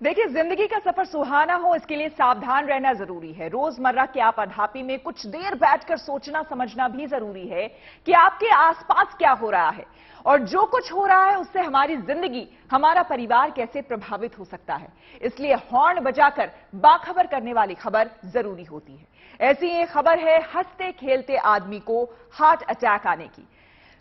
देखिए, जिंदगी का सफर सुहाना हो इसके लिए सावधान रहना जरूरी है। रोजमर्रा की आपाधापी में कुछ देर बैठकर सोचना समझना भी जरूरी है कि आपके आसपास क्या हो रहा है और जो कुछ हो रहा है उससे हमारी जिंदगी, हमारा परिवार कैसे प्रभावित हो सकता है। इसलिए हॉर्न बजाकर बाखबर करने वाली खबर जरूरी होती है। ऐसी एक खबर है हंसते खेलते आदमी को हार्ट अटैक आने की।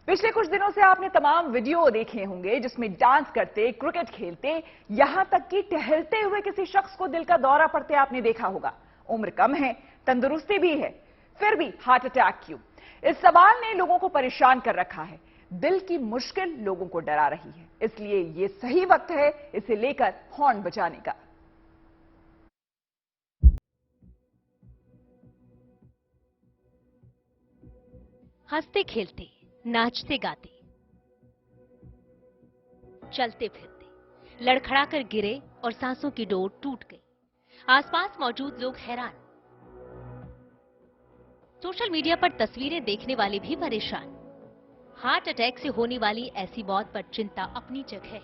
पिछले कुछ दिनों से आपने तमाम वीडियो देखे होंगे जिसमें डांस करते, क्रिकेट खेलते, यहां तक कि टहलते हुए किसी शख्स को दिल का दौरा पड़ते आपने देखा होगा। उम्र कम है, तंदुरुस्ती भी है, फिर भी हार्ट अटैक क्यों? इस सवाल ने लोगों को परेशान कर रखा है। दिल की मुश्किल लोगों को डरा रही है, इसलिए ये सही वक्त है इसे लेकर हॉर्न बजाने का। हंसते खेलते, नाचते गाते, चलते फिरते, लड़खड़ाकर गिरे और सांसों की डोर टूट गई। आसपास मौजूद लोग हैरान। सोशल मीडिया पर तस्वीरें देखने वाले भी परेशान। हार्ट अटैक से होने वाली ऐसी मौत पर चिंता अपनी जगह है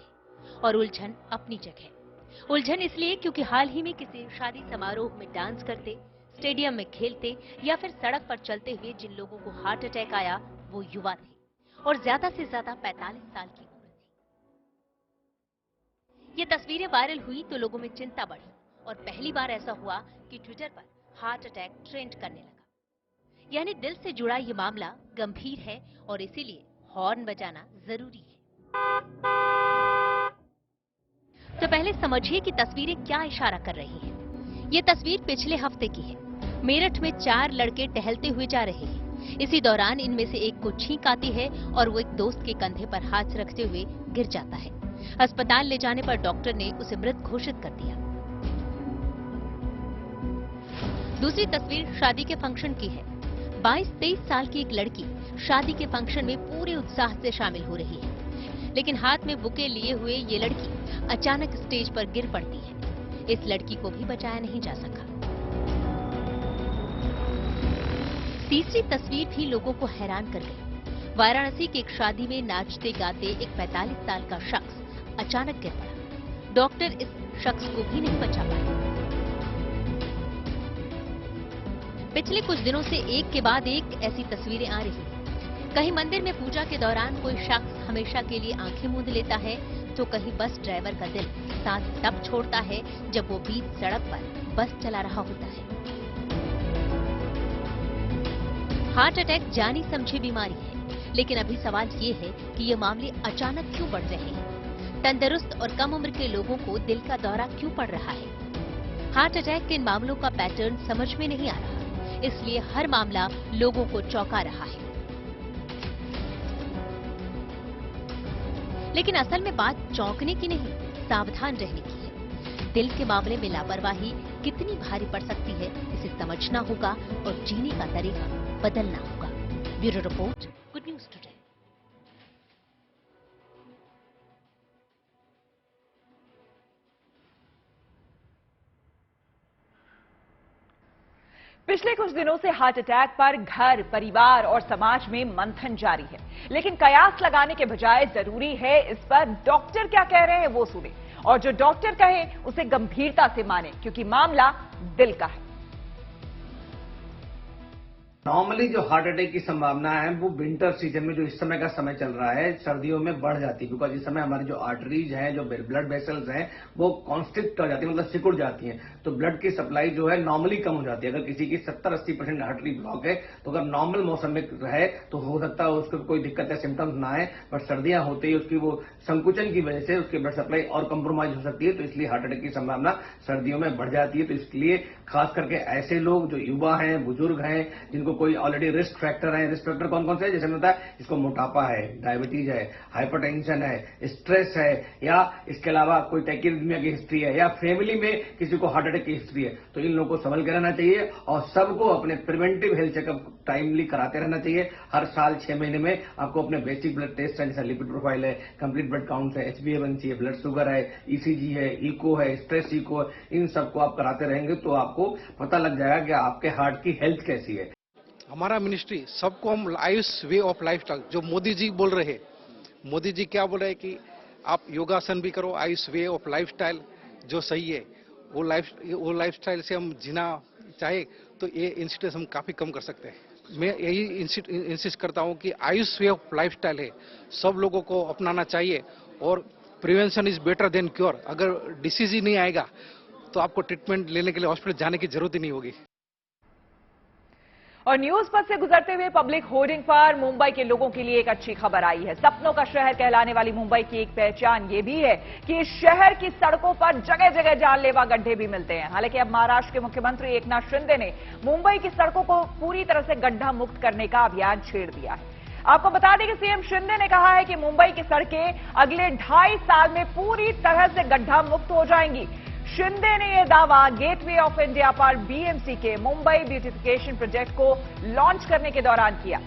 और उलझन अपनी जगह। उलझन इसलिए क्योंकि हाल ही में किसी शादी समारोह में डांस करते, स्टेडियम में खेलते या फिर सड़क पर चलते हुए जिन लोगों को हार्ट अटैक आया वो युवा थे और ज्यादा से ज्यादा 45 साल की उम्र थी। ये तस्वीरें वायरल हुई तो लोगों में चिंता बढ़ी और पहली बार ऐसा हुआ कि ट्विटर पर हार्ट अटैक ट्रेंड करने लगा। यानी दिल से जुड़ा ये मामला गंभीर है और इसीलिए हॉर्न बजाना जरूरी है। तो पहले समझिए कि तस्वीरें क्या इशारा कर रही हैं। ये तस्वीर पिछले हफ्ते की है। मेरठ में 4 लड़के टहलते हुए जा रहे हैं। इसी दौरान इनमें से एक को छींक आती है और वो एक दोस्त के कंधे पर हाथ रखते हुए गिर जाता है। अस्पताल ले जाने पर डॉक्टर ने उसे मृत घोषित कर दिया। दूसरी तस्वीर शादी के फंक्शन की है। 22-23 साल की एक लड़की शादी के फंक्शन में पूरे उत्साह से शामिल हो रही है, लेकिन हाथ में बुके लिए हुए ये लड़की अचानक स्टेज पर गिर पड़ती है। इस लड़की को भी बचाया नहीं जा सका। तीसरी तस्वीर भी लोगों को हैरान कर गई। वाराणसी की एक शादी में नाचते गाते एक 45 साल का शख्स अचानक गिर पड़ा। डॉक्टर इस शख्स को भी नहीं बचा पाए। पिछले कुछ दिनों से एक के बाद एक ऐसी तस्वीरें आ रही हैं। कहीं मंदिर में पूजा के दौरान कोई शख्स हमेशा के लिए आंखें मूंद लेता है, तो कहीं बस ड्राइवर का दिल साथ तब छोड़ता है जब वो बीच सड़क पर बस चला रहा होता है। हार्ट अटैक जानी समझी बीमारी है, लेकिन अभी सवाल ये है कि ये मामले अचानक क्यों बढ़ रहे हैं। तंदुरुस्त और कम उम्र के लोगों को दिल का दौरा क्यों पड़ रहा है। हार्ट अटैक के इन मामलों का पैटर्न समझ में नहीं आ रहा, इसलिए हर मामला लोगों को चौंका रहा है। लेकिन असल में बात चौंकने की नहीं, सावधान रहने की है। दिल के मामले में लापरवाही कितनी भारी पड़ सकती है, इसे समझना होगा और जीने का तरीका बदलना होगा। Bureau report, good news today. पिछले कुछ दिनों से हार्ट अटैक पर घर, परिवार और समाज में मंथन जारी है, लेकिन कयास लगाने के बजाय जरूरी है इस पर डॉक्टर क्या कह रहे हैं वो सुने और जो डॉक्टर कहे उसे गंभीरता से माने, क्योंकि मामला दिल का है। नॉर्मली जो हार्ट अटैक की संभावना है वो विंटर सीजन में, जो इस समय का समय चल रहा है, सर्दियों में बढ़ जाती है। बिकॉज इस समय हमारी जो आर्टरीज हैं, जो ब्लड वेसल्स हैं, वो कॉन्स्ट्रिक्ट हो जाती है, मतलब सिकुड़ जाती हैं। तो ब्लड की सप्लाई जो है नॉर्मली कम हो जाती है। अगर किसी की 70-80% आर्टरी ब्लॉक है तो अगर नॉर्मल मौसम में है तो हो सकता है उसको कोई दिक्कत या सिम्टम्स ना आए, बट सर्दियां होते ही उसकी वो संकुचन की वजह से उसकी ब्लड सप्लाई और कॉम्प्रोमाइज हो सकती है। तो इसलिए हार्ट अटैक की संभावना सर्दियों में बढ़ जाती है। तो इसलिए खास करके ऐसे लोग जो युवा हैं, बुजुर्ग हैं, जिनको कोई ऑलरेडी रिस्क फैक्टर है। रिस्क फैक्टर कौन कौन से है? जैसे होता है जिसको मोटापा है, डायबिटीज है, हाइपरटेंशन है, स्ट्रेस है, या इसके अलावा कोई टैकिर्डिमिया की हिस्ट्री है, या फैमिली में किसी को हार्ट अटैक की हिस्ट्री है, तो इन लोगों को संभल के रहना चाहिए और सबको अपने प्रिवेंटिव हेल्थ चेकअप टाइमली कराते रहना चाहिए। हर साल 6 महीने में आपको अपने बेसिक ब्लड टेस्ट है, जैसे लिपिड प्रोफाइल है, कंप्लीट ब्लड काउंट है, HbA1c है, ब्लड शुगर है, ECG है, इको है, स्ट्रेस इको है, इन सबको आप कराते रहेंगे तो आपको पता लग जाएगा कि आपके हार्ट की हेल्थ कैसी है। हमारा मिनिस्ट्री सबको हम आयुष वे ऑफ लाइफस्टाइल, जो मोदी जी बोल रहे हैं, मोदी जी क्या बोल रहे हैं कि आप योगासन भी करो, आयुष वे ऑफ लाइफस्टाइल, जो सही है वो लाइफस्टाइल से हम जीना चाहे तो ये इंसिडेंस हम काफी कम कर सकते हैं। मैं यही इंसिस्ट करता हूं कि आयुष वे ऑफ लाइफस्टाइल है, सब लोगों को अपनाना चाहिए और prevention is better than cure. अगर डिसीज ही नहीं आएगा तो आपको ट्रीटमेंट लेने के लिए हॉस्पिटल जाने की जरूरत ही नहीं होगी। और न्यूज पर से गुजरते हुए पब्लिक होर्डिंग पर मुंबई के लोगों के लिए एक अच्छी खबर आई है। सपनों का शहर कहलाने वाली मुंबई की एक पहचान ये भी है कि इस शहर की सड़कों पर जगह जगह जानलेवा गड्ढे भी मिलते हैं। हालांकि अब महाराष्ट्र के मुख्यमंत्री एकनाथ शिंदे ने मुंबई की सड़कों को पूरी तरह से गड्ढा मुक्त करने का अभियान छेड़ दिया है। आपको बता दें कि सीएम शिंदे ने कहा है कि मुंबई की सड़कें अगले 2.5 साल में पूरी तरह से गड्ढा मुक्त हो जाएंगी। शिंदे ने यह दावा गेटवे ऑफ इंडिया पर बीएमसी के मुंबई ब्यूटिफिकेशन प्रोजेक्ट को लॉन्च करने के दौरान किया।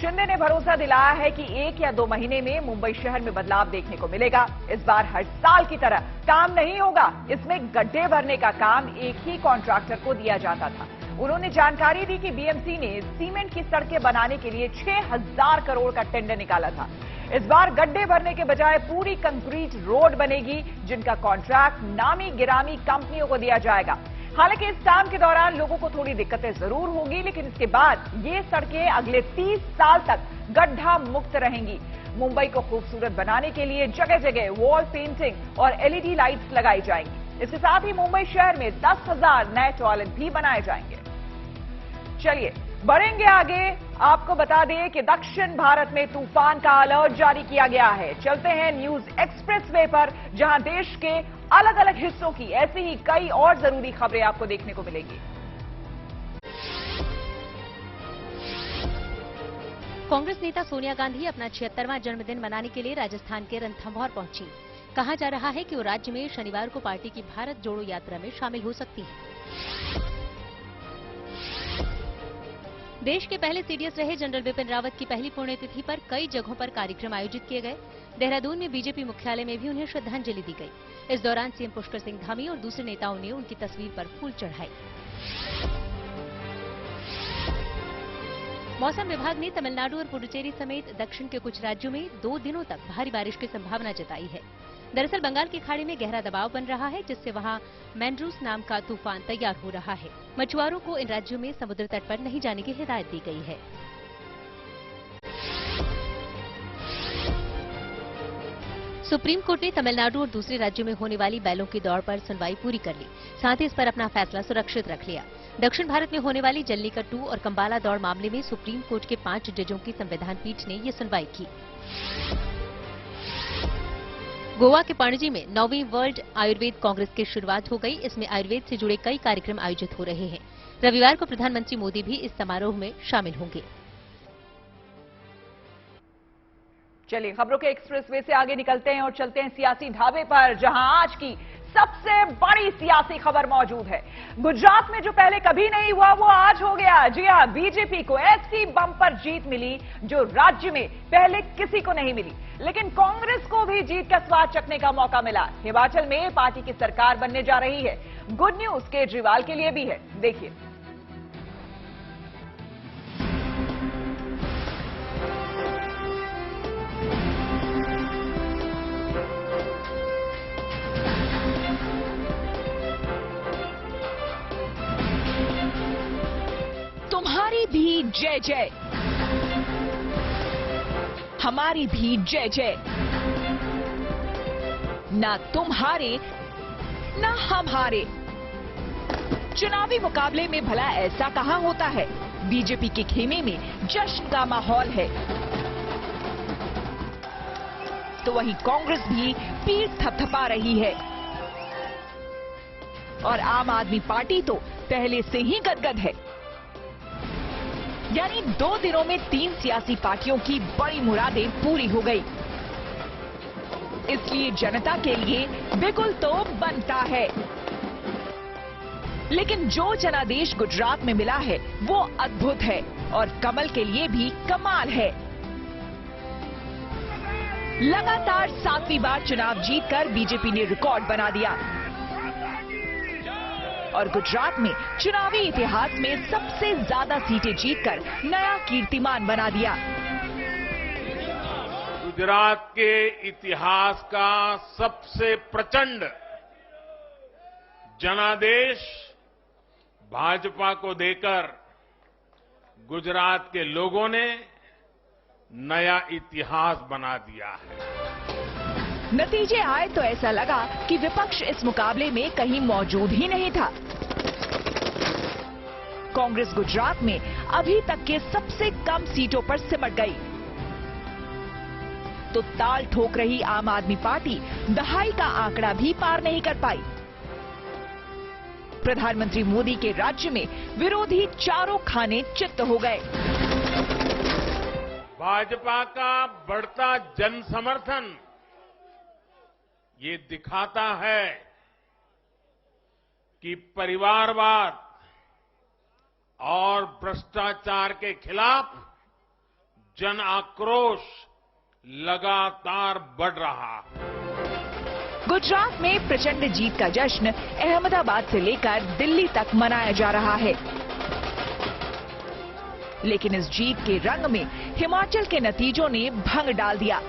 शिंदे ने भरोसा दिलाया है कि 1 या 2 महीने में मुंबई शहर में बदलाव देखने को मिलेगा। इस बार हर साल की तरह काम नहीं होगा, इसमें गड्ढे भरने का काम एक ही कॉन्ट्रैक्टर को दिया जाता था। उन्होंने जानकारी दी कि बीएमसी ने सीमेंट की सड़कें बनाने के लिए 6000 करोड़ का टेंडर निकाला था। इस बार गड्ढे भरने के बजाय पूरी कंक्रीट रोड बनेगी, जिनका कॉन्ट्रैक्ट नामी गिरामी कंपनियों को दिया जाएगा। हालांकि इस काम के दौरान लोगों को थोड़ी दिक्कतें जरूर होगी, लेकिन इसके बाद ये सड़कें अगले 30 साल तक गड्ढा मुक्त रहेंगी। मुंबई को खूबसूरत बनाने के लिए जगह जगह वॉल पेंटिंग और एलईडी लाइट्स लगाई जाएंगी। इसके साथ ही मुंबई शहर में 10,000 नए टॉयलेट भी बनाए जाएंगे। चलिए बढ़ेंगे आगे। आपको बता दें कि दक्षिण भारत में तूफान का अलर्ट जारी किया गया है। चलते हैं न्यूज एक्सप्रेसवे पर, जहां देश के अलग अलग हिस्सों की ऐसी ही कई और जरूरी खबरें आपको देखने को मिलेंगी। कांग्रेस नेता सोनिया गांधी अपना 76वां जन्मदिन मनाने के लिए राजस्थान के रणथंभौर पहुंची। कहा जा रहा है कि वो राज्य में शनिवार को पार्टी की भारत जोड़ो यात्रा में शामिल हो सकती है। देश के पहले सीडीएस रहे जनरल बिपिन रावत की पहली पुण्यतिथि पर कई जगहों पर कार्यक्रम आयोजित किए गए। देहरादून में बीजेपी मुख्यालय में भी उन्हें श्रद्धांजलि दी गई। इस दौरान सीएम पुष्कर सिंह धामी और दूसरे नेताओं ने उनकी तस्वीर पर फूल चढ़ाए। मौसम विभाग ने तमिलनाडु और पुडुचेरी समेत दक्षिण के कुछ राज्यों में 2 दिनों तक भारी बारिश की संभावना जताई है। दरअसल बंगाल की खाड़ी में गहरा दबाव बन रहा है, जिससे वहां मैंड्रूस नाम का तूफान तैयार हो रहा है। मछुआरों को इन राज्यों में समुद्र तट पर नहीं जाने की हिदायत दी गई है। सुप्रीम कोर्ट ने तमिलनाडु और दूसरे राज्यों में होने वाली बैलों की दौड़ पर सुनवाई पूरी कर ली, साथ ही इस पर अपना फैसला सुरक्षित रख लिया। दक्षिण भारत में होने वाली जल्लीकट्टू और कंबाला दौड़ मामले में सुप्रीम कोर्ट के 5 जजों की संविधान पीठ ने ये सुनवाई की। गोवा के पणजी में 9वीं वर्ल्ड आयुर्वेद कांग्रेस की शुरुआत हो गई। इसमें आयुर्वेद से जुड़े कई कार्यक्रम आयोजित हो रहे हैं। रविवार को प्रधानमंत्री मोदी भी इस समारोह में शामिल होंगे। चलिए खबरों के एक्सप्रेसवे से आगे निकलते हैं और चलते हैं सियासी ढाबे पर, जहां आज की सबसे बड़ी सियासी खबर मौजूद है। गुजरात में जो पहले कभी नहीं हुआ वो आज हो गया। जी हां, बीजेपी को ऐसी बम्पर जीत मिली जो राज्य में पहले किसी को नहीं मिली। लेकिन कांग्रेस को भी जीत का स्वाद चखने का मौका मिला। हिमाचल में पार्टी की सरकार बनने जा रही है। गुड न्यूज केजरीवाल के लिए भी है, देखिए। तुम्हारी भी जय जय, हमारी भी जय जय। ना तुम हारे ना हम हारे। चुनावी मुकाबले में भला ऐसा कहां होता है। बीजेपी के खेमे में जश्न का माहौल है, तो वहीं कांग्रेस भी पीठ थपथपा रही है और आम आदमी पार्टी तो पहले से ही गदगद है। यानी 2 दिनों में 3 सियासी पार्टियों की बड़ी मुरादें पूरी हो गई। इसलिए जनता के लिए बिल्कुल तो बनता है, लेकिन जो जनादेश गुजरात में मिला है वो अद्भुत है और कमल के लिए भी कमाल है। लगातार 7वीं बार चुनाव जीतकर बीजेपी ने रिकॉर्ड बना दिया और गुजरात में चुनावी इतिहास में सबसे ज्यादा सीटें जीतकर नया कीर्तिमान बना दिया। गुजरात के इतिहास का सबसे प्रचंड जनादेश भाजपा को देकर गुजरात के लोगों ने नया इतिहास बना दिया है। नतीजे आए तो ऐसा लगा कि विपक्ष इस मुकाबले में कहीं मौजूद ही नहीं था। कांग्रेस गुजरात में अभी तक के सबसे कम सीटों पर सिमट गई, तो ताल ठोक रही आम आदमी पार्टी दहाई का आंकड़ा भी पार नहीं कर पाई। प्रधानमंत्री मोदी के राज्य में विरोधी चारों खाने चित्त हो गए। भाजपा का बढ़ता जन समर्थन ये दिखाता है कि परिवारवाद और भ्रष्टाचार के खिलाफ जन आक्रोश लगातार बढ़ रहा है। गुजरात में प्रचंड जीत का जश्न अहमदाबाद से लेकर दिल्ली तक मनाया जा रहा है, लेकिन इस जीत के रंग में हिमाचल के नतीजों ने भंग डाल दिया।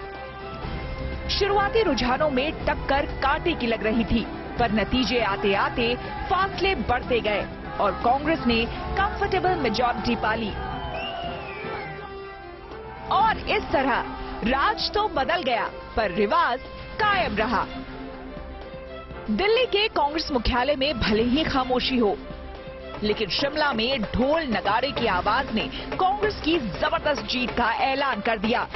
शुरुआती रुझानों में टक्कर कांटे की लग रही थी, पर नतीजे आते आते फासले बढ़ते गए और कांग्रेस ने कंफर्टेबल मेजॉरिटी पाली। और इस तरह राज तो बदल गया, पर रिवाज कायम रहा। दिल्ली के कांग्रेस मुख्यालय में भले ही खामोशी हो, लेकिन शिमला में ढोल नगाड़े की आवाज ने कांग्रेस की जबरदस्त जीत का ऐलान कर दिया।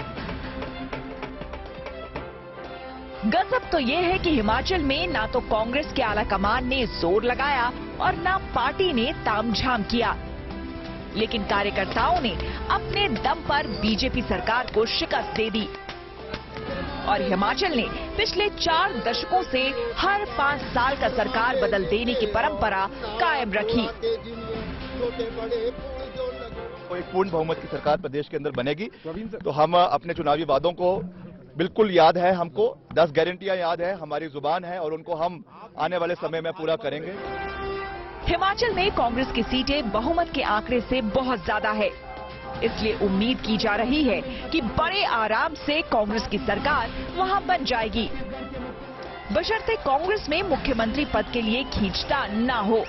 गजब तो यह है कि हिमाचल में ना तो कांग्रेस के आला कमान ने जोर लगाया और ना पार्टी ने तामझाम किया, लेकिन कार्यकर्ताओं ने अपने दम पर बीजेपी सरकार को शिकस्त दे दी और हिमाचल ने पिछले 4 दशकों से हर 5 साल का सरकार बदल देने की परंपरा कायम रखी। एक पूर्ण बहुमत की सरकार प्रदेश के अंदर बनेगी, तो हम अपने चुनावी वादों को बिल्कुल याद है, हमको 10 गारंटियां याद है, हमारी जुबान है और उनको हम आने वाले समय में पूरा करेंगे। हिमाचल में कांग्रेस की सीटें बहुमत के आंकड़े से बहुत ज्यादा है, इसलिए उम्मीद की जा रही है कि बड़े आराम से कांग्रेस की सरकार वहां बन जाएगी, बशर्ते कांग्रेस में मुख्यमंत्री पद के लिए खींचतान न हो।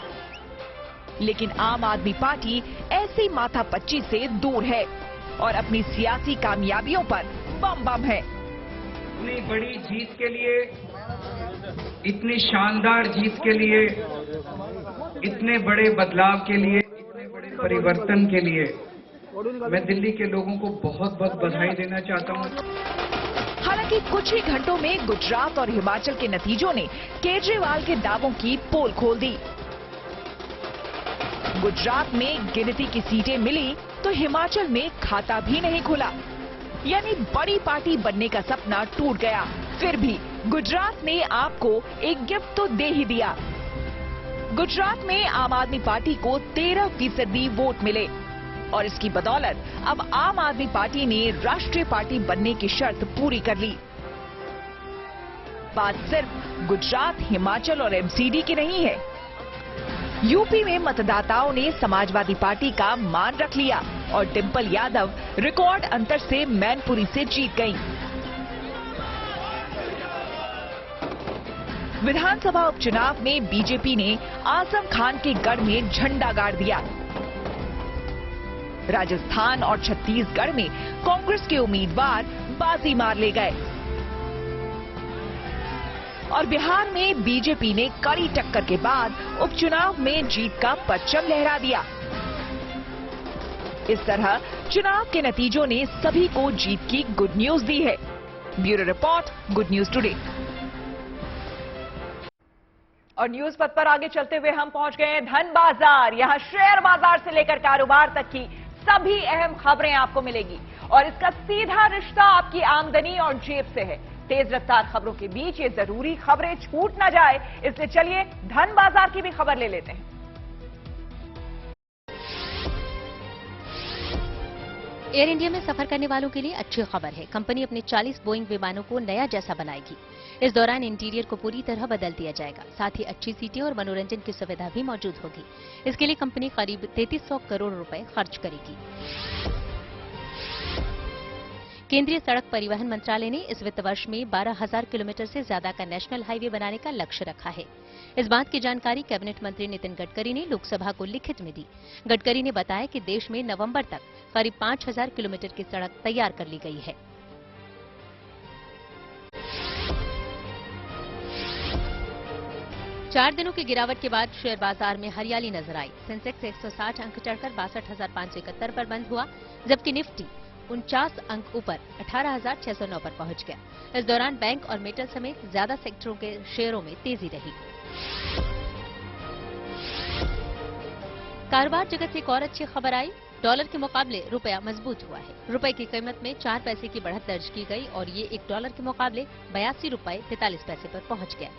लेकिन आम आदमी पार्टी ऐसी माथापच्ची से दूर है और अपनी सियासी कामयाबियों पर बम बम है। इतनी बड़ी जीत के लिए, इतनी शानदार जीत के लिए, इतने बड़े बदलाव के लिए, इतने बड़े परिवर्तन के लिए मैं दिल्ली के लोगों को बहुत बहुत बधाई देना चाहता हूं। हालांकि कुछ ही घंटों में गुजरात और हिमाचल के नतीजों ने केजरीवाल के दावों की पोल खोल दी। गुजरात में गिनती की सीटें मिली तो हिमाचल में खाता भी नहीं खुला, यानी बड़ी पार्टी बनने का सपना टूट गया। फिर भी गुजरात ने आपको एक गिफ्ट तो दे ही दिया। गुजरात में आम आदमी पार्टी को 13% वोट मिले और इसकी बदौलत अब आम आदमी पार्टी ने राष्ट्रीय पार्टी बनने की शर्त पूरी कर ली। बात सिर्फ गुजरात, हिमाचल और एमसीडी की नहीं है। यूपी में मतदाताओं ने समाजवादी पार्टी का मान रख लिया और डिंपल यादव रिकॉर्ड अंतर से मैनपुरी से जीत गईं। विधानसभा उपचुनाव में बीजेपी ने आजम खान के गढ़ में झंडा गाड़ दिया। राजस्थान और छत्तीसगढ़ में कांग्रेस के उम्मीदवार बाजी मार ले गए और बिहार में बीजेपी ने कड़ी टक्कर के बाद उपचुनाव में जीत का परचम लहरा दिया। इस तरह चुनाव के नतीजों ने सभी को जीत की गुड न्यूज दी है। Bureau report, good news today. और न्यूज पथ पर आगे चलते हुए हम पहुंच गए हैं धन बाजार। यहां शेयर बाजार से लेकर कारोबार तक की सभी अहम खबरें आपको मिलेगी और इसका सीधा रिश्ता आपकी आमदनी और जेब से है। तेज रफ्तार खबरों के बीच ये जरूरी खबरें छूट ना जाए, इसलिए चलिए धन बाजार की भी खबर ले लेते हैं। एयर इंडिया में सफर करने वालों के लिए अच्छी खबर है। कंपनी अपने 40 बोइंग विमानों को नया जैसा बनाएगी। इस दौरान इंटीरियर को पूरी तरह बदल दिया जाएगा। साथ ही अच्छी सीटें और मनोरंजन की सुविधा भी मौजूद होगी। इसके लिए कंपनी करीब 3300 करोड़ रुपए खर्च करेगी। केंद्रीय सड़क परिवहन मंत्रालय ने इस वित्त वर्ष में 12,000 किलोमीटर से ज्यादा का नेशनल हाईवे बनाने का लक्ष्य रखा है। इस बात की जानकारी कैबिनेट मंत्री नितिन गडकरी ने लोकसभा को लिखित में दी। गडकरी ने बताया कि देश में नवंबर तक करीब 5,000 किलोमीटर की सड़क तैयार कर ली गई है। चार दिनों की गिरावट के बाद शेयर बाजार में हरियाली नजर आई। सेंसेक्स 160 अंक चढ़कर 62,571 पर बंद हुआ, जबकि निफ्टी 49 अंक ऊपर 18,609 पर पहुंच गया। इस दौरान बैंक और मेटल समेत ज्यादा सेक्टरों के शेयरों में तेजी रही। कारोबार जगत से एक और अच्छी खबर आई। डॉलर के मुकाबले रुपया मजबूत हुआ है। रुपए की कीमत में 4 पैसे की बढ़त दर्ज की गई और ये $1 के मुकाबले 82 रुपये 43 पैसे पर पहुंच गया।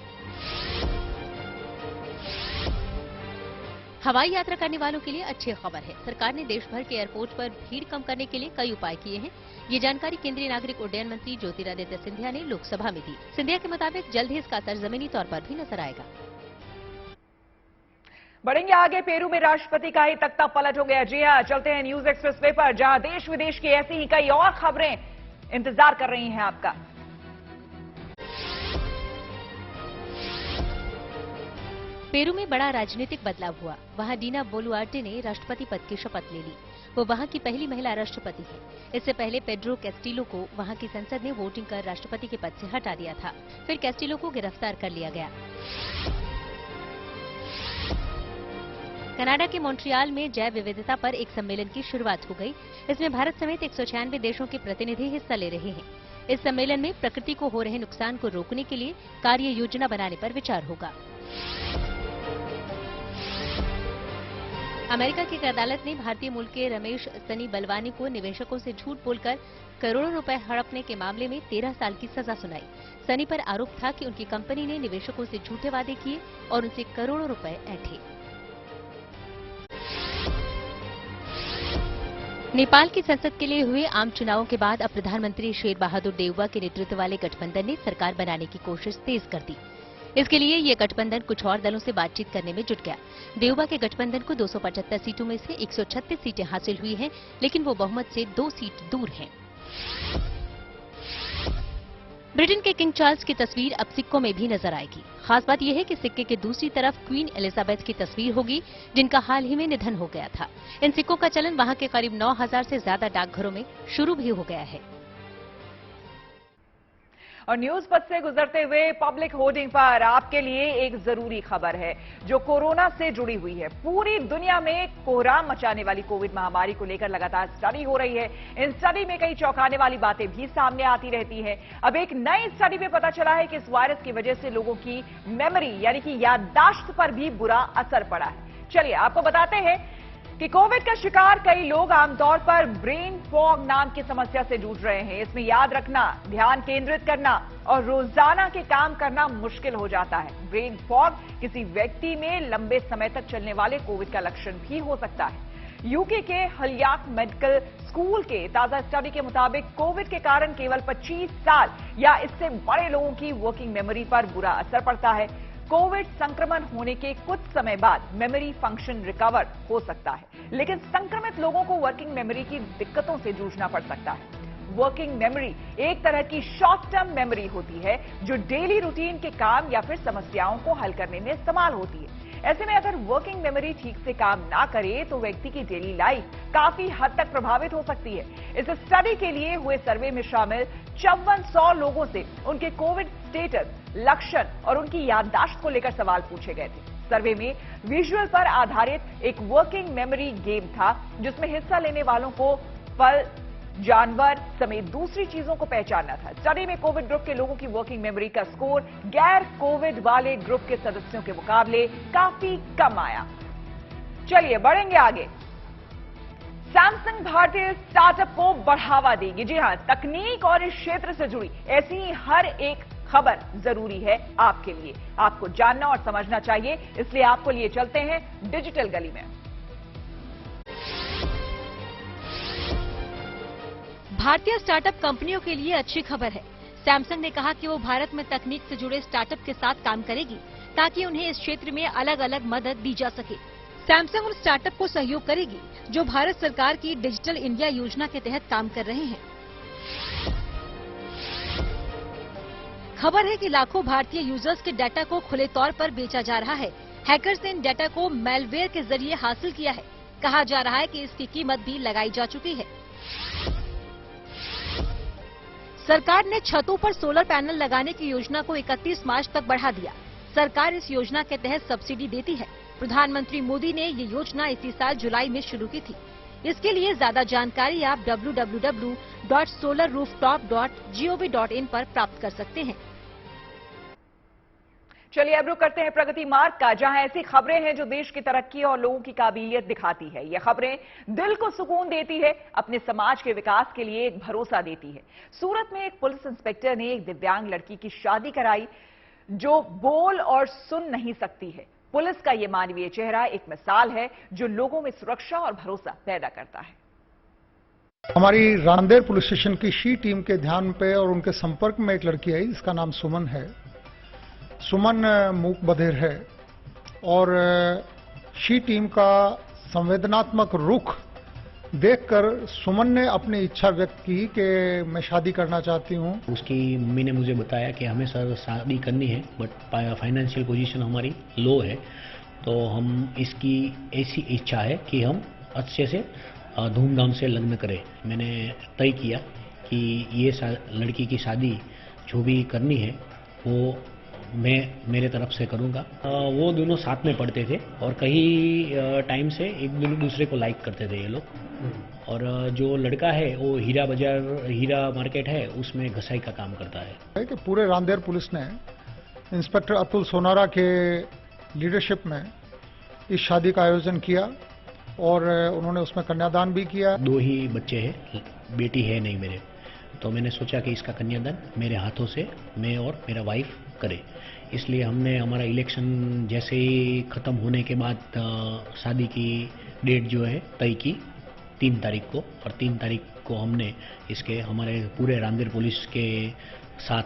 हवाई यात्रा करने वालों के लिए अच्छी खबर है। सरकार ने देश भर के एयरपोर्ट पर भीड़ कम करने के लिए कई उपाय किए हैं। ये जानकारी केंद्रीय नागरिक उड्डयन मंत्री ज्योतिरादित्य सिंधिया ने लोकसभा में दी। सिंधिया के मुताबिक जल्द ही इसका असर जमीनी तौर पर भी नजर आएगा। बढ़ेंगे आगे। पेरू में राष्ट्रपति का ही तख्ता पलट हो गया। जी हां, चलते हैं न्यूज एक्सप्रेस वे पर, जहां देश विदेश की ऐसी ही कई और खबरें इंतजार कर रही हैं आपका। पेरू में बड़ा राजनीतिक बदलाव हुआ। वहां डीना बोलुआर्टे ने राष्ट्रपति पद की शपथ ले ली। वो वहां की पहली महिला राष्ट्रपति है। इससे पहले पेड्रो कैस्टिलो को वहां की संसद ने वोटिंग कर राष्ट्रपति के पद से हटा दिया था। फिर कैस्टिलो को गिरफ्तार कर लिया गया। कनाडा के मॉन्ट्रियल में जैव विविधता पर एक सम्मेलन की शुरुआत हो गई। इसमें भारत समेत 196 देशों के प्रतिनिधि हिस्सा ले रहे हैं। इस सम्मेलन में प्रकृति को हो रहे नुकसान को रोकने के लिए कार्य योजना बनाने पर विचार होगा। अमेरिका की एक अदालत ने भारतीय मूल के रमेश सनी बलवानी को निवेशकों से झूठ बोलकर करोड़ों रुपए हड़पने के मामले में 13 साल की सजा सुनाई। सनी पर आरोप था कि उनकी कंपनी ने निवेशकों से झूठे वादे किए और उनसे करोड़ों रुपए ऐंठे। नेपाल की संसद के लिए हुए आम चुनावों के बाद अब प्रधानमंत्री शेर बहादुर देउवा के नेतृत्व वाले गठबंधन ने सरकार बनाने की कोशिश तेज कर दी। इसके लिए ये गठबंधन कुछ और दलों से बातचीत करने में जुट गया। देउवा के गठबंधन को 275 सीटों में से 136 सीटें हासिल हुई हैं, लेकिन वो बहुमत से 2 सीट दूर हैं। ब्रिटेन के किंग चार्ल्स की तस्वीर अब सिक्कों में भी नजर आएगी। खास बात यह है कि सिक्के के दूसरी तरफ क्वीन एलिजाबेथ की तस्वीर होगी, जिनका हाल ही में निधन हो गया था। इन सिक्कों का चलन वहां के करीब 9,000 से ज्यादा डाकघरों में शुरू भी हो गया है। और न्यूज पथ से गुजरते हुए पब्लिक होर्डिंग पर आपके लिए एक जरूरी खबर है जो कोरोना से जुड़ी हुई है। पूरी दुनिया में कोहराम मचाने वाली कोविड महामारी को लेकर लगातार स्टडी हो रही है। इन स्टडी में कई चौंकाने वाली बातें भी सामने आती रहती हैं। अब एक नई स्टडी में पता चला है कि इस वायरस की वजह से लोगों की मेमोरी यानी कि याददाश्त पर भी बुरा असर पड़ा है। चलिए आपको बताते हैं कि कोविड का शिकार कई लोग आमतौर पर ब्रेन फॉग नाम की समस्या से जूझ रहे हैं। इसमें याद रखना, ध्यान केंद्रित करना और रोजाना के काम करना मुश्किल हो जाता है। ब्रेन फॉग किसी व्यक्ति में लंबे समय तक चलने वाले कोविड का लक्षण भी हो सकता है। यूके के हलियाक मेडिकल स्कूल के ताजा स्टडी के मुताबिक कोविड के कारण केवल 25 साल या इससे बड़े लोगों की वर्किंग मेमोरी पर बुरा असर पड़ता है। कोविड संक्रमण होने के कुछ समय बाद मेमोरी फंक्शन रिकवर हो सकता है, लेकिन संक्रमित लोगों को वर्किंग मेमोरी की दिक्कतों से जूझना पड़ सकता है। वर्किंग मेमोरी एक तरह की शॉर्ट टर्म मेमोरी होती है जो डेली रूटीन के काम या फिर समस्याओं को हल करने में इस्तेमाल होती है। ऐसे में अगर वर्किंग मेमोरी ठीक से काम ना करे तो व्यक्ति की डेली लाइफ काफी हद तक प्रभावित हो सकती है। इस स्टडी के लिए हुए सर्वे में शामिल 5400 लोगों से उनके कोविड स्टेटस, लक्षण और उनकी याददाश्त को लेकर सवाल पूछे गए थे। सर्वे में विजुअल पर आधारित एक वर्किंग मेमोरी गेम था, जिसमें हिस्सा लेने वालों को फल, जानवर समेत दूसरी चीजों को पहचानना था। स्टडी में कोविड ग्रुप के लोगों की वर्किंग मेमोरी का स्कोर गैर कोविड वाले ग्रुप के सदस्यों के मुकाबले काफी कम आया। चलिए बढ़ेंगे आगे। सैमसंग भारतीय स्टार्टअप को बढ़ावा देगी। जी हां, तकनीक और इस क्षेत्र से जुड़ी ऐसी ही हर एक खबर जरूरी है आपके लिए। आपको जानना और समझना चाहिए, इसलिए आपको लिए चलते हैं डिजिटल गली में। भारतीय स्टार्टअप कंपनियों के लिए अच्छी खबर है। सैमसंग ने कहा कि वो भारत में तकनीक से जुड़े स्टार्टअप के साथ काम करेगी ताकि उन्हें इस क्षेत्र में अलग अलग मदद दी जा सके। सैमसंग उन स्टार्टअप को सहयोग करेगी जो भारत सरकार की डिजिटल इंडिया योजना के तहत काम कर रहे हैं। खबर है कि लाखों भारतीय यूजर्स के डाटा को खुले तौर पर बेचा जा रहा है। हैकर्स ने इन डाटा को मैलवेयर के जरिए हासिल किया है। कहा जा रहा है कि इसकी कीमत भी लगाई जा चुकी है। सरकार ने छतों पर सोलर पैनल लगाने की योजना को 31 मार्च तक बढ़ा दिया। सरकार इस योजना के तहत सब्सिडी देती है। प्रधानमंत्री मोदी ने ये योजना इसी साल जुलाई में शुरू की थी। इसके लिए ज्यादा जानकारी आप www.solarrooftop.gov.in पर प्राप्त कर सकते हैं। चलिए अब रुक करते हैं प्रगति मार्ग का, जहां ऐसी खबरें हैं जो देश की तरक्की और लोगों की काबिलियत दिखाती है। ये खबरें दिल को सुकून देती है, अपने समाज के विकास के लिए एक भरोसा देती है। सूरत में एक पुलिस इंस्पेक्टर ने एक दिव्यांग लड़की की शादी कराई जो बोल और सुन नहीं सकती है। पुलिस का ये मानवीय चेहरा एक मिसाल है जो लोगों में सुरक्षा और भरोसा पैदा करता है। हमारी रांदेर पुलिस स्टेशन की शी टीम के ध्यान पे और उनके संपर्क में एक लड़की आई जिसका नाम सुमन है। सुमन मूक बधिर है और शी टीम का संवेदनात्मक रुख देखकर सुमन ने अपनी इच्छा व्यक्त की कि मैं शादी करना चाहती हूं। उसकी मम्मी ने मुझे बताया कि हमें सर शादी करनी है बट फाइनेंशियल पोजीशन हमारी लो है, तो हम इसकी ऐसी इच्छा है कि हम अच्छे से धूमधाम से लग्न करें। मैंने तय किया कि ये लड़की की शादी जो भी करनी है वो मैं मेरे तरफ से करूंगा। वो दोनों साथ में पढ़ते थे और कई टाइम से एक दूसरे को लाइक करते थे ये लोग। और जो लड़का है वो हीरा मार्केट है उसमें घसाई का काम करता है। कि पूरे रांदेर पुलिस ने इंस्पेक्टर अतुल सोनारा के लीडरशिप में इस शादी का आयोजन किया और उन्होंने उसमें कन्यादान भी किया। 2 ही बच्चे हैं, बेटी है नहीं मेरे, तो मैंने सोचा कि इसका कन्यादान मेरे हाथों से मैं और मेरा वाइफ करे। इसलिए हमने हमारा इलेक्शन जैसे ही खत्म होने के बाद शादी की डेट जो है तय की 3 तारीख को, और 3 तारीख को हमने इसके हमारे पूरे रांदेर पुलिस के साथ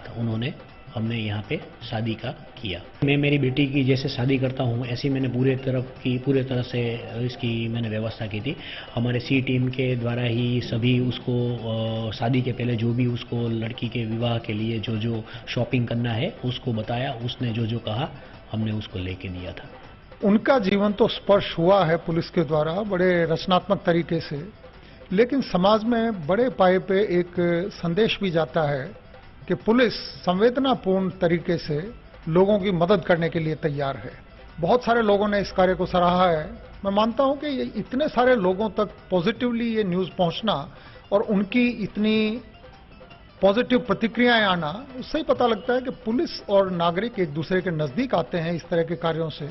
हमने यहाँ पे शादी का किया। मैं मेरी बेटी की जैसे शादी करता हूँ ऐसी मैंने पूरे तरह से इसकी मैंने व्यवस्था की थी। हमारे सी टीम के द्वारा ही सभी उसको शादी के पहले जो भी उसको लड़की के विवाह के लिए जो शॉपिंग करना है उसको बताया। उसने जो कहा हमने उसको लेके दिया था। उनका जीवन तो स्पर्श हुआ है पुलिस के द्वारा बड़े रचनात्मक तरीके से, लेकिन समाज में बड़े पाए पे एक संदेश भी जाता है कि पुलिस संवेदनापूर्ण तरीके से लोगों की मदद करने के लिए तैयार है। बहुत सारे लोगों ने इस कार्य को सराहा है। मैं मानता हूं कि ये इतने सारे लोगों तक पॉजिटिवली ये न्यूज़ पहुंचना और उनकी इतनी पॉजिटिव प्रतिक्रियाएं आना, उससे ही पता लगता है कि पुलिस और नागरिक एक दूसरे के नजदीक आते हैं इस तरह के कार्यों से।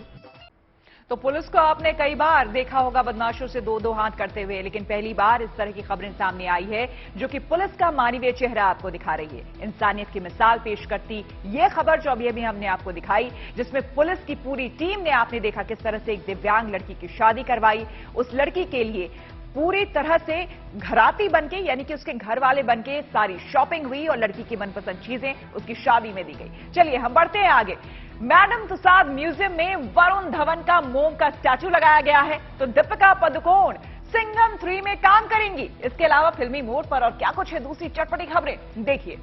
तो पुलिस को आपने कई बार देखा होगा बदमाशों से दो हाथ करते हुए, लेकिन पहली बार इस तरह की खबरें सामने आई है जो कि पुलिस का मानवीय चेहरा आपको दिखा रही है, इंसानियत की मिसाल पेश करती ये खबर जो अभी हमने आपको दिखाई, जिसमें पुलिस की पूरी टीम ने आपने देखा किस तरह से एक दिव्यांग लड़की की शादी करवाई। उस लड़की के लिए पूरी तरह से घराती बनके, यानी कि उसके घर वाले बनके सारी शॉपिंग हुई और लड़की की मनपसंद चीजें उसकी शादी में दी गई। चलिए हम बढ़ते हैं आगे। मैडम तुसाद म्यूजियम में वरुण धवन का मोम का स्टैचू लगाया गया है, तो दीपिका पादुकोण सिंघम 3 में काम करेंगी। इसके अलावा फिल्मी मोड पर और क्या कुछ है दूसरी चटपटी खबरें, देखिए।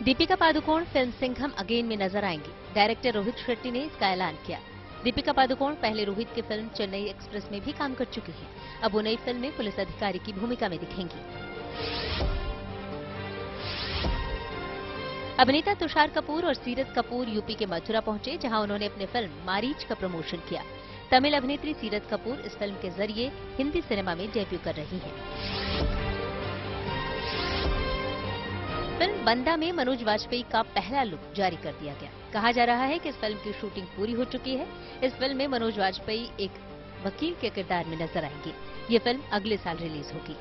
दीपिका पादुकोण फिल्म सिंघम अगेन में नजर आएंगी। डायरेक्टर रोहित शेट्टी ने इसका ऐलान किया। दीपिका पादुकोण पहले रोहित की फिल्म चेन्नई एक्सप्रेस में भी काम कर चुकी हैं। अब वो नई फिल्म में पुलिस अधिकारी की भूमिका में दिखेंगी। अभिनेता तुषार कपूर और सीरत कपूर यूपी के मथुरा पहुंचे, जहां उन्होंने अपनी फिल्म मारीच का प्रमोशन किया। तमिल अभिनेत्री सीरत कपूर इस फिल्म के जरिए हिंदी सिनेमा में डेब्यू कर रही हैं। फिल्म बंदा में मनोज वाजपेयी का पहला लुक जारी कर दिया गया। कहा जा रहा है कि इस फिल्म की शूटिंग पूरी हो चुकी है। इस फिल्म में मनोज वाजपेयी एक वकील के किरदार में नजर आएंगे। ये फिल्म अगले साल रिलीज होगी।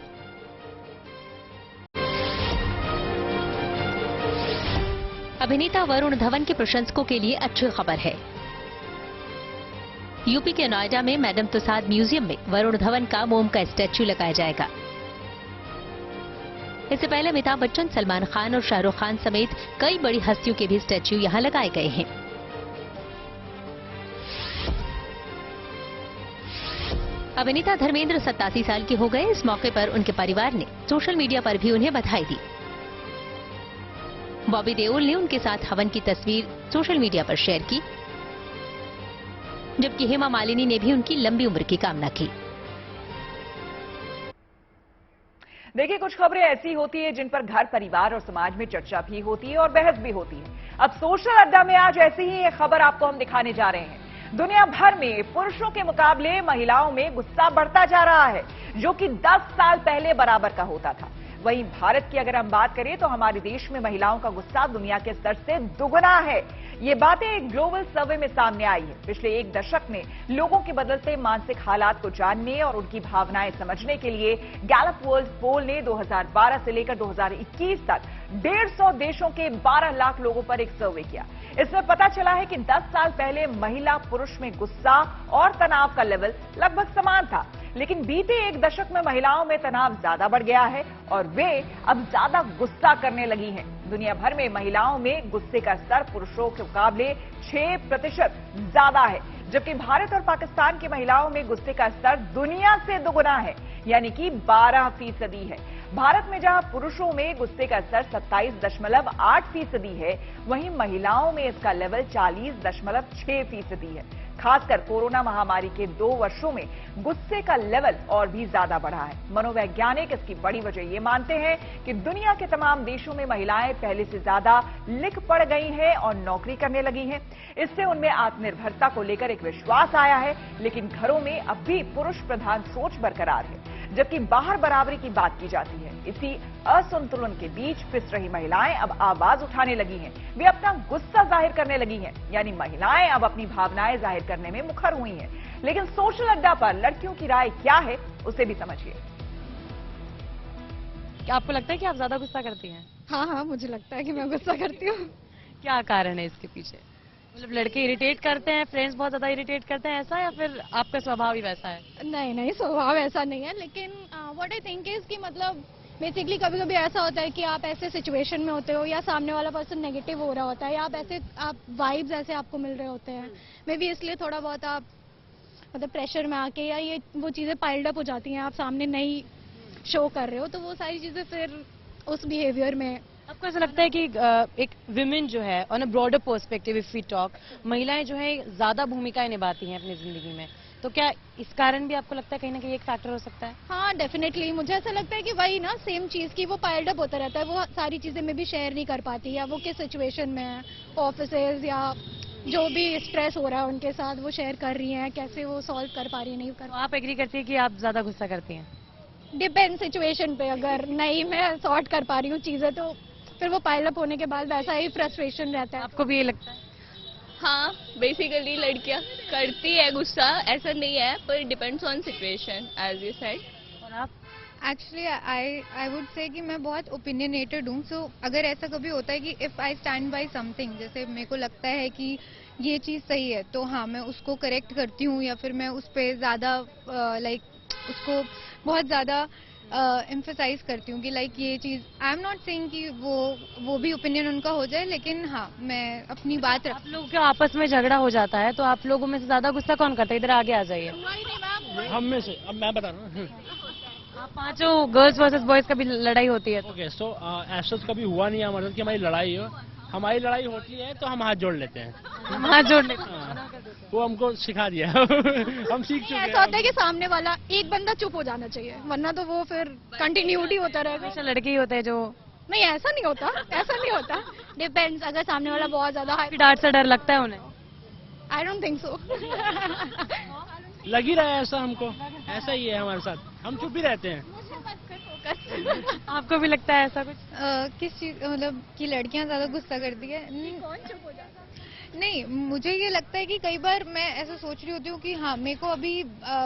अभिनेता वरुण धवन के प्रशंसकों के लिए अच्छी खबर है। यूपी के नोएडा में मैडम तुसाद म्यूजियम में वरुण धवन का मोम का स्टैच्यू लगाया जाएगा। इससे पहले अमिताभ बच्चन, सलमान खान और शाहरुख खान समेत कई बड़ी हस्तियों के भी स्टैच्यू यहां लगाए गए हैं। अभिनेता धर्मेंद्र 87 साल के हो गए। इस मौके पर उनके परिवार ने सोशल मीडिया पर भी उन्हें बधाई दी। बॉबी देओल ने उनके साथ हवन की तस्वीर सोशल मीडिया पर शेयर की, जबकि हेमा मालिनी ने भी उनकी लंबी उम्र की कामना की। देखिए, कुछ खबरें ऐसी होती है जिन पर घर परिवार और समाज में चर्चा भी होती है और बहस भी होती है। अब सोशल अड्डा में आज ऐसी ही एक खबर आपको हम दिखाने जा रहे हैं। दुनिया भर में पुरुषों के मुकाबले महिलाओं में गुस्सा बढ़ता जा रहा है, जो कि 10 साल पहले बराबर का होता था। वहीं भारत की अगर हम बात करें तो हमारे देश में महिलाओं का गुस्सा दुनिया के स्तर से दुगुना है। ये बातें एक ग्लोबल सर्वे में सामने आई है। पिछले एक दशक में लोगों के बदलते मानसिक हालात को जानने और उनकी भावनाएं समझने के लिए गैलप वर्ल्ड पोल ने 2012 से लेकर 2021 तक 150 देशों के 12 लाख लोगों पर एक सर्वे किया। इसमें पता चला है कि 10 साल पहले महिला पुरुष में गुस्सा और तनाव का लेवल लगभग समान था, लेकिन बीते एक दशक में महिलाओं में तनाव ज्यादा बढ़ गया है और वे अब ज्यादा गुस्सा करने लगी हैं। दुनिया भर में महिलाओं में गुस्से का स्तर पुरुषों के मुकाबले 6% ज्यादा है, जबकि भारत और पाकिस्तान की महिलाओं में गुस्से का स्तर दुनिया से दुगुना है, यानी कि 12% है। भारत में जहां पुरुषों में गुस्से का स्तर 27.8% है, वहीं महिलाओं में इसका लेवल 40.6% है। खासकर कोरोना महामारी के 2 वर्षों में गुस्से का लेवल और भी ज्यादा बढ़ा है। मनोवैज्ञानिक इसकी बड़ी वजह ये मानते हैं कि दुनिया के तमाम देशों में महिलाएं पहले से ज्यादा लिख पढ़ गई हैं और नौकरी करने लगी हैं। इससे उनमें आत्मनिर्भरता को लेकर एक विश्वास आया है, लेकिन घरों में अब भी पुरुष प्रधान सोच बरकरार है, जबकि बाहर बराबरी की बात की जाती है। इसी असंतुलन के बीच पिस रही महिलाएं अब आवाज उठाने लगी हैं। वे अपना गुस्सा जाहिर करने लगी हैं, यानी महिलाएं अब अपनी भावनाएं जाहिर करने में मुखर हुई हैं। लेकिन सोशल अड्डा पर लड़कियों की राय क्या है, उसे भी समझिए। क्या आपको लगता है कि आप ज्यादा गुस्सा करती हैं? हाँ, मुझे लगता है कि मैं गुस्सा करती हूँ। क्या कारण है इसके पीछे? मतलब लड़के इरिटेट करते हैं, फ्रेंड्स बहुत ज्यादा इरिटेट करते हैं, ऐसा, या फिर आपका स्वभाव ही वैसा है? नहीं, स्वभाव ऐसा नहीं है, लेकिन व्हाट आई थिंक इज कि मतलब बेसिकली कभी कभी ऐसा होता है कि आप ऐसे सिचुएशन में होते हो या सामने वाला पर्सन नेगेटिव हो रहा होता है या आप वाइब्स ऐसे आपको मिल रहे होते हैं, मे बी इसलिए थोड़ा बहुत आप मतलब प्रेशर में आके या ये वो चीजें पाइल्ड अप हो जाती हैं, आप सामने नहीं शो कर रहे हो, तो वो सारी चीजें फिर उस बिहेवियर में। आपको ऐसा लगता है कि एक विमेन जो है on a broader perspective if we talk, महिलाएं जो है ज्यादा भूमिकाएं निभाती हैं अपनी जिंदगी में, तो क्या इस कारण भी आपको लगता है कहीं ना कहीं एक फैक्टर हो सकता है? हाँ, डेफिनेटली। मुझे ऐसा लगता है कि वही ना सेम चीज की वो पाइल्ड अप होता रहता है, वो सारी चीजें में भी शेयर नहीं कर पाती, या वो किस सिचुएशन में है, ऑफिसेज या जो भी स्ट्रेस हो रहा है उनके साथ वो शेयर कर रही हैं, कैसे वो सॉल्व कर पा रही है, नहीं कर। आप एग्री करती है कि आप ज्यादा गुस्सा करती हैं? डिपेंड सिचुएशन पे, अगर नहीं मैं सॉर्ट कर पा रही हूँ चीजें तो फिर वो पाइल अप होने के बाद वैसा ही फ्रस्ट्रेशन रहता है। आपको भी ये लगता है? हाँ, बेसिकली लड़कियां करती है गुस्सा, ऐसा नहीं है, पर depends on situation as you said. और आप? एक्चुअली आई वुड से कि मैं बहुत ओपिनियनेटेड हूँ, सो अगर ऐसा कभी होता है कि if I stand by something, जैसे मेरे को लगता है कि ये चीज़ सही है, तो हाँ मैं उसको करेक्ट करती हूँ, या फिर मैं उस पर ज़्यादा लाइक उसको बहुत ज़्यादा एम्फेसाइज करती हूँ कि लाइक ये चीज़, आई एम नॉट सेइंग कि वो भी ओपिनियन उनका हो जाए, लेकिन हाँ मैं अपनी बात आप लोगों के आपस में झगड़ा हो जाता है तो आप लोगों में से ज्यादा गुस्सा कौन करता है? इधर आगे आ जाइए। हम में से, अब मैं बता रहा हूँ। आप पांचों गर्ल्स वर्सेस बॉयज का भी लड़ाई होती है? ओके, सो ऐसा कभी हुआ नहीं है हमारे साथ कि हमारी लड़ाई हो। हमारी लड़ाई होती है तो हम हाथ जोड़ लेते हैं। हम हाथ जोड़ लेते हैं, वो हमको सिखा दिया। हम सीख चुके हैं। ऐसा होता है कि सामने वाला एक बंदा चुप हो जाना चाहिए, वरना तो वो फिर कंटिन्यूटी होता रहेगा। हमेशा लड़के ही होते हैं जो? नहीं, ऐसा नहीं होता, ऐसा नहीं होता, डिपेंड्स। अगर सामने वाला बहुत ज्यादा डांट से डर लगता है उन्हें? I don't think so. लग ही रहा है ऐसा हमको, ऐसा ही है हमारे साथ, हम चुप ही रहते हैं। आपको भी लगता है ऐसा कुछ? किस चीज मतलब कि लड़कियां ज्यादा गुस्सा करती है? कौन चुप हो जाता? नहीं, मुझे ये लगता है कि कई बार मैं ऐसा सोच रही होती हूँ कि हाँ मेरे को अभी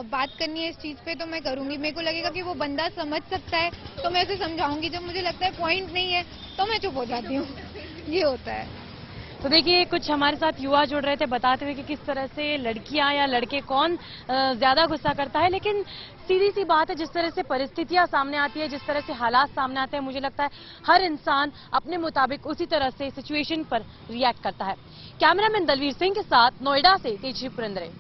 बात करनी है इस चीज पे, तो मैं करूंगी। मेरे को लगेगा कि वो बंदा समझ सकता है तो मैं उसे समझाऊंगी। जब मुझे लगता है पॉइंट नहीं है तो मैं चुप हो जाती हूँ। ये होता है। तो देखिए, कुछ हमारे साथ युवा जुड़ रहे थे बताते हुए कि किस तरह से लड़कियां या लड़के कौन ज्यादा गुस्सा करता है। लेकिन सीधी सी बात है, जिस तरह से परिस्थितियां सामने आती है, जिस तरह से हालात सामने आते हैं, मुझे लगता है हर इंसान अपने मुताबिक उसी तरह से सिचुएशन पर रिएक्ट करता है। कैमरामैन दलवीर सिंह के साथ नोएडा से तेजस्वी पुरेंद्रे।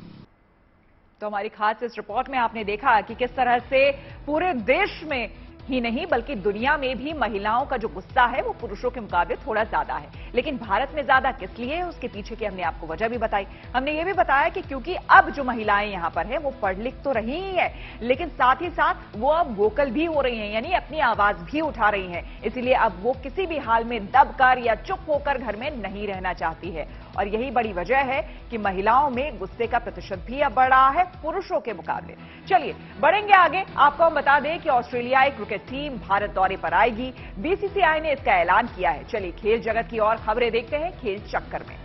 तो हमारी खास इस रिपोर्ट में आपने देखा कि किस तरह से पूरे देश में ही नहीं बल्कि दुनिया में भी महिलाओं का जो गुस्सा है वो पुरुषों के मुकाबले थोड़ा ज्यादा है। लेकिन भारत में ज्यादा किस लिए है, उसके पीछे की हमने आपको वजह भी बताई। हमने ये भी बताया कि क्योंकि अब जो महिलाएं यहां पर है वो पढ़ लिख तो रही ही है, लेकिन साथ ही साथ वो अब वोकल भी हो रही हैं, यानी अपनी आवाज भी उठा रही हैं। इसीलिए अब वो किसी भी हाल में दबकर या चुप होकर घर में नहीं रहना चाहती है। और यही बड़ी वजह है कि महिलाओं में गुस्से का प्रतिशत भी अब बढ़ रहा है पुरुषों के मुकाबले। चलिए बढ़ेंगे आगे। आपको हम बता दें कि ऑस्ट्रेलियाई क्रिकेट टीम भारत दौरे पर आएगी। बीसीसीआई ने इसका ऐलान किया है। चलिए खेल जगत की और खबरें देखते हैं खेल चक्कर में।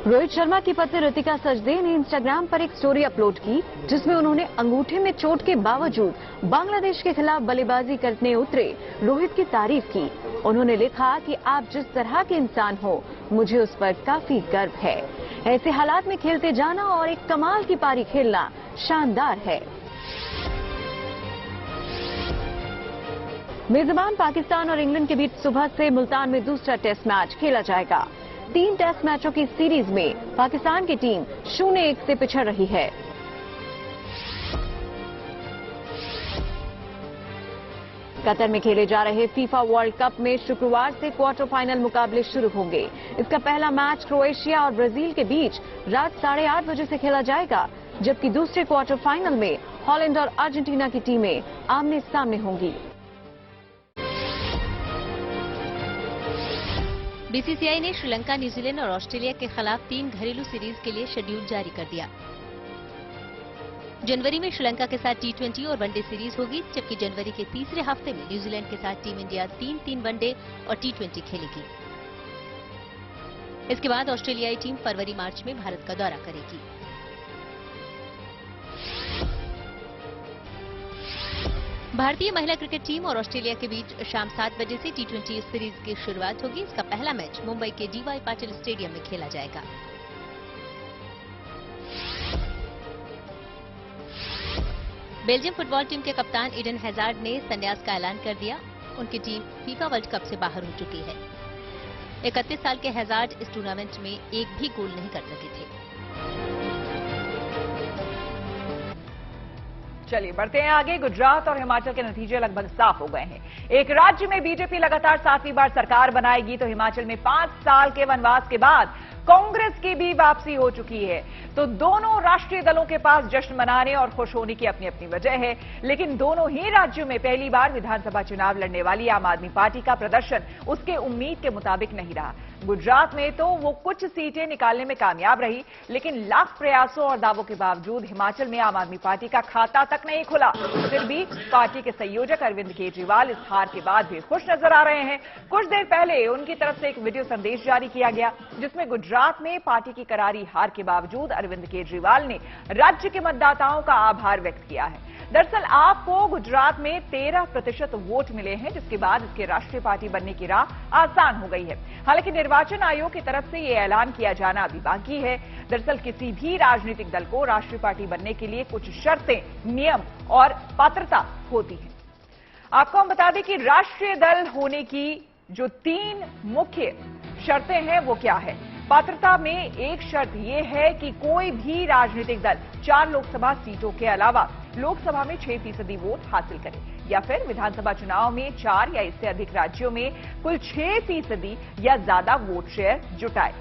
रोहित शर्मा की पत्नी ऋतिका सचदेव ने इंस्टाग्राम पर एक स्टोरी अपलोड की जिसमें उन्होंने अंगूठे में चोट के बावजूद बांग्लादेश के खिलाफ बल्लेबाजी करने उतरे रोहित की तारीफ की। उन्होंने लिखा कि आप जिस तरह के इंसान हो मुझे उस पर काफी गर्व है। ऐसे हालात में खेलते जाना और एक कमाल की पारी खेलना शानदार है। मेजबान पाकिस्तान और इंग्लैंड के बीच सुबह से मुल्तान में दूसरा टेस्ट मैच खेला जाएगा। 3 टेस्ट मैचों की सीरीज में पाकिस्तान की टीम 0-1 से पिछड़ रही है। कतर में खेले जा रहे फीफा वर्ल्ड कप में शुक्रवार से क्वार्टर फाइनल मुकाबले शुरू होंगे। इसका पहला मैच क्रोएशिया और ब्राजील के बीच रात 8:30 बजे से खेला जाएगा, जबकि दूसरे क्वार्टर फाइनल में हॉलैंड और अर्जेंटीना की टीमें आमने सामने होंगी। बीसीसीआई ने श्रीलंका, न्यूजीलैंड और ऑस्ट्रेलिया के खिलाफ 3 घरेलू सीरीज के लिए शेड्यूल जारी कर दिया। जनवरी में श्रीलंका के साथ T20 और वनडे सीरीज होगी, जबकि जनवरी के तीसरे हफ्ते में न्यूजीलैंड के साथ टीम इंडिया 3 वनडे और T20 खेलेगी। इसके बाद ऑस्ट्रेलियाई टीम फरवरी-मार्च में भारत का दौरा करेगी। भारतीय महिला क्रिकेट टीम और ऑस्ट्रेलिया के बीच शाम 7 बजे से T20 सीरीज की शुरुआत होगी। इसका पहला मैच मुंबई के DY पाटिल स्टेडियम में खेला जाएगा। बेल्जियम फुटबॉल टीम के कप्तान इडन हैजार्ड ने संन्यास का ऐलान कर दिया। उनकी टीम फीफा वर्ल्ड कप से बाहर हो चुकी है। 31 साल के हैजार्ड इस टूर्नामेंट में एक भी गोल नहीं कर सके थे। चलिए बढ़ते हैं आगे। गुजरात और हिमाचल के नतीजे लगभग साफ हो गए हैं। एक राज्य में बीजेपी लगातार 7वीं बार सरकार बनाएगी तो हिमाचल में 5 साल के वनवास के बाद कांग्रेस की भी वापसी हो चुकी है। तो दोनों राष्ट्रीय दलों के पास जश्न मनाने और खुश होने की अपनी अपनी वजह है, लेकिन दोनों ही राज्यों में पहली बार विधानसभा चुनाव लड़ने वाली आम आदमी पार्टी का प्रदर्शन उसके उम्मीद के मुताबिक नहीं रहा। गुजरात में तो वो कुछ सीटें निकालने में कामयाब रही, लेकिन लाख प्रयासों और दावों के बावजूद हिमाचल में आम आदमी पार्टी का खाता तक नहीं खुला। फिर भी पार्टी के संयोजक अरविंद केजरीवाल इस हार के बाद भी खुश नजर आ रहे हैं। कुछ देर पहले उनकी तरफ से एक वीडियो संदेश जारी किया गया जिसमें गुजरात में पार्टी की करारी हार के बावजूद अरविंद केजरीवाल ने राज्य के मतदाताओं का आभार व्यक्त किया है। दरअसल आपको गुजरात में 13% वोट मिले हैं, जिसके बाद इसके राष्ट्रीय पार्टी बनने की राह आसान हो गई है। हालांकि निर्वाचन आयोग की तरफ से यह ऐलान किया जाना अभी बाकी है। दरअसल किसी भी राजनीतिक दल को राष्ट्रीय पार्टी बनने के लिए कुछ शर्तें, नियम और पात्रता होती है। आपको हम बता दें कि राष्ट्रीय दल होने की जो 3 मुख्य शर्तें हैं वो क्या है। पात्रता में एक शर्त यह है कि कोई भी राजनीतिक दल 4 लोकसभा सीटों के अलावा लोकसभा में 6% वोट हासिल करे या फिर विधानसभा चुनाव में 4 या इससे अधिक राज्यों में कुल 6% या ज्यादा वोट शेयर जुटाए।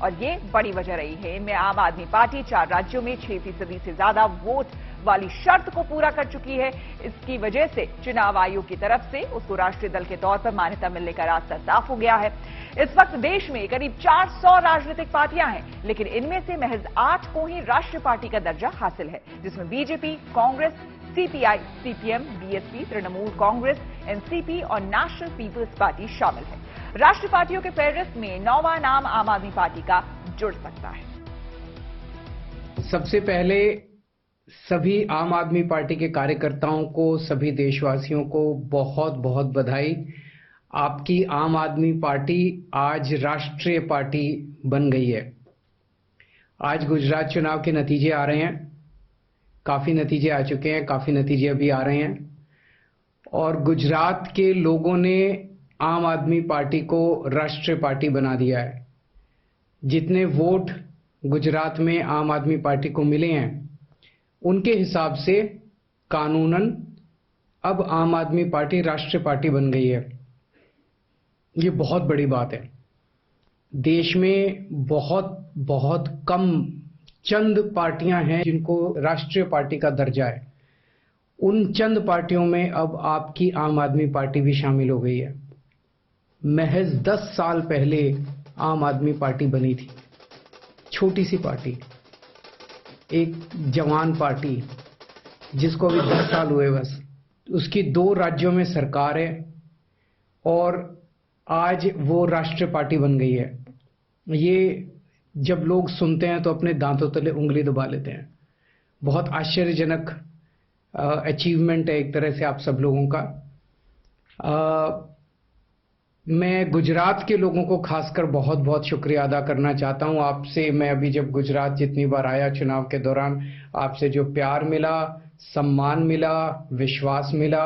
और ये बड़ी वजह रही है। इनमें आम आदमी पार्टी 4 राज्यों में 6% से ज्यादा वोट वाली शर्त को पूरा कर चुकी है। इसकी वजह से चुनाव आयोग की तरफ से उसको राष्ट्रीय दल के तौर पर मान्यता मिलने का रास्ता साफ हो गया है। इस वक्त देश में करीब 400 राजनीतिक पार्टियां हैं, लेकिन इनमें से महज 8 को ही राष्ट्रीय पार्टी का दर्जा हासिल है, जिसमें BJP, Congress, CPI, CPM, BSP, Trinamool Congress, NCP और नेशनल पीपल्स पार्टी शामिल है। राष्ट्रीय पार्टियों के फहरिस्त में 9वां नाम आम आदमी पार्टी का जुड़ सकता है। सबसे पहले सभी आम आदमी पार्टी के कार्यकर्ताओं को, सभी देशवासियों को बहुत बहुत बधाई। आपकी आम आदमी पार्टी आज राष्ट्रीय पार्टी बन गई है। आज गुजरात चुनाव के नतीजे आ रहे हैं, काफी नतीजे आ चुके हैं, काफी नतीजे अभी आ रहे हैं और गुजरात के लोगों ने आम आदमी पार्टी को राष्ट्रीय पार्टी बना दिया है। जितने वोट गुजरात में आम आदमी पार्टी को मिले हैं उनके हिसाब से कानूनन अब आम आदमी पार्टी राष्ट्रीय पार्टी बन गई है। ये बहुत बड़ी बात है। देश में बहुत कम चंद पार्टियां हैं जिनको राष्ट्रीय पार्टी का दर्जा है। उन चंद पार्टियों में अब आपकी आम आदमी पार्टी भी शामिल हो गई है। महज 10 साल पहले आम आदमी पार्टी बनी थी, छोटी सी पार्टी, एक जवान पार्टी जिसको अभी 10 साल हुए बस। उसकी 2 राज्यों में सरकार है और आज वो राष्ट्रीय पार्टी बन गई है। ये जब लोग सुनते हैं तो अपने दांतों तले उंगली दबा लेते हैं। बहुत आश्चर्यजनक अचीवमेंट है एक तरह से आप सब लोगों का। मैं गुजरात के लोगों को खासकर बहुत शुक्रिया अदा करना चाहता हूं आपसे। मैं अभी जब गुजरात जितनी बार आया चुनाव के दौरान, आपसे जो प्यार मिला, सम्मान मिला, विश्वास मिला,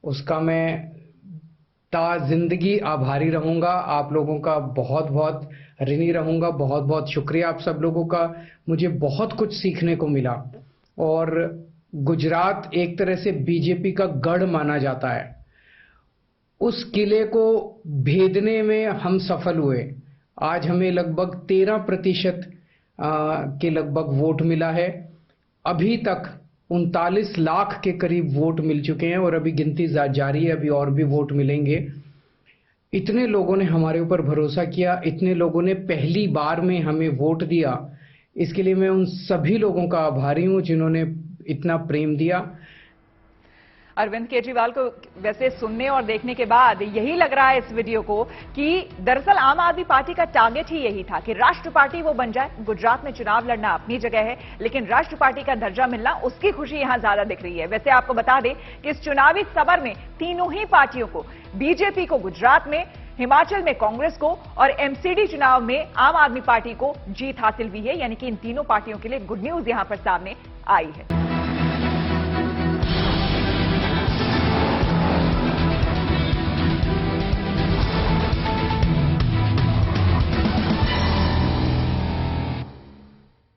उसका मैं जिंदगी आभारी रहूंगा। आप लोगों का बहुत ऋणी रहूंगा। बहुत शुक्रिया आप सब लोगों का। मुझे बहुत कुछ सीखने को मिला और गुजरात एक तरह से बीजेपी का गढ़ माना जाता है। उस किले को भेदने में हम सफल हुए। आज हमें लगभग 13% के लगभग वोट मिला है। अभी तक 39 लाख के करीब वोट मिल चुके हैं और अभी गिनती जारी है, अभी और भी वोट मिलेंगे। इतने लोगों ने हमारे ऊपर भरोसा किया, इतने लोगों ने पहली बार में हमें वोट दिया। इसके लिए मैं उन सभी लोगों का आभारी हूं जिन्होंने इतना प्रेम दिया। अरविंद केजरीवाल को वैसे सुनने और देखने के बाद यही लग रहा है इस वीडियो को कि दरअसल आम आदमी पार्टी का टारगेट ही यही था कि राष्ट्र पार्टी वो बन जाए। गुजरात में चुनाव लड़ना अपनी जगह है, लेकिन राष्ट्र पार्टी का दर्जा मिलना उसकी खुशी यहां ज्यादा दिख रही है। वैसे आपको बता दें कि इस चुनावी समर में तीनों ही पार्टियों को, बीजेपी को गुजरात में, हिमाचल में कांग्रेस को और एमसीडी चुनाव में आम आदमी पार्टी को जीत हासिल हुई है। यानी कि इन तीनों पार्टियों के लिए गुड न्यूज यहां पर सामने आई है।